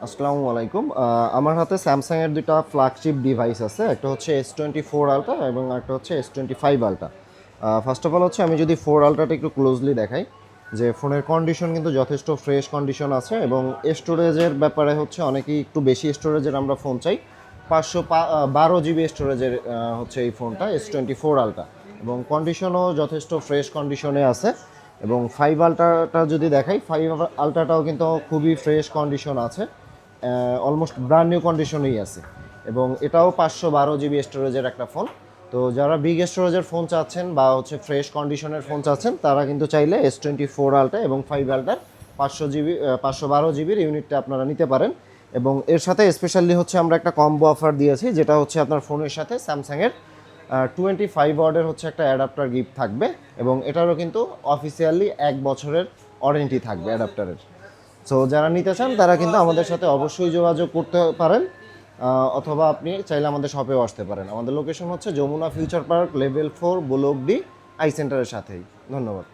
আসসালামু আলাইকুম। আমার হাতে স্যামসাংয়ের দুটো ফ্ল্যাগশিপ ডিভাইস আছে। একটা হচ্ছে S24 আলট্রা এবং একটা হচ্ছে S25 ultra. First of all হচ্ছে আমি যদি 4 আলট্রাটা একটু ক্লোজলি দেখাই, যে ফোনের কন্ডিশন কিন্তু যথেষ্ট ফ্রেশ কন্ডিশন আছে এবং স্টোরেজের ব্যাপারে হচ্ছে অনেকেই একটু বেশি স্টোরেজের আমরা ফোন চাই। 512 জিবি স্টোরেজের হচ্ছে এই ফোনটা S24 আলট্রা এবং কন্ডিশনও যথেষ্ট ফ্রেশ কন্ডিশনে আছে। এবং 5 আলট্রাটা যদি দেখাই, 5 আলট্রাটাও কিন্তু খুবই ফ্রেশ কন্ডিশন আছে, অলমোস্ট ব্র্যান্ড নিউ কন্ডিশনেই আছে এবং এটাও 512 জিবি স্টোরেজের একটা ফোন। তো যারা বিগ স্টোরেজের ফোন চাচ্ছেন বা হচ্ছে ফ্রেশ কন্ডিশনের ফোন চাচ্ছেন তারা কিন্তু চাইলে S24 আলট্রা এবং 5 আলট্রার 500 জিবি 512 জিবির ইউনিটটা আপনারা নিতে পারেন। এবং এর সাথে স্পেশালি হচ্ছে আমরা একটা কম্বো অফার দিয়েছি, যেটা হচ্ছে আপনার ফোনের সাথে স্যামসাংয়ের 25 ওয়াটের হচ্ছে একটা অ্যাডাপ্টার গিফট থাকবে এবং এটারও কিন্তু অফিসিয়ালি 1 বছরের ওয়ারেন্টি থাকবে অ্যাডাপ্টারের। সো যারা নিতে চান তারা কিন্তু আমাদের সাথে অবশ্যই যোগাযোগ করতে পারেন, অথবা আপনি চাইলে আমাদের শপেও আসতে পারেন। আমাদের লোকেশন হচ্ছে Jamuna future park level 4 block D I সেন্টারের সাথেই। ধন্যবাদ।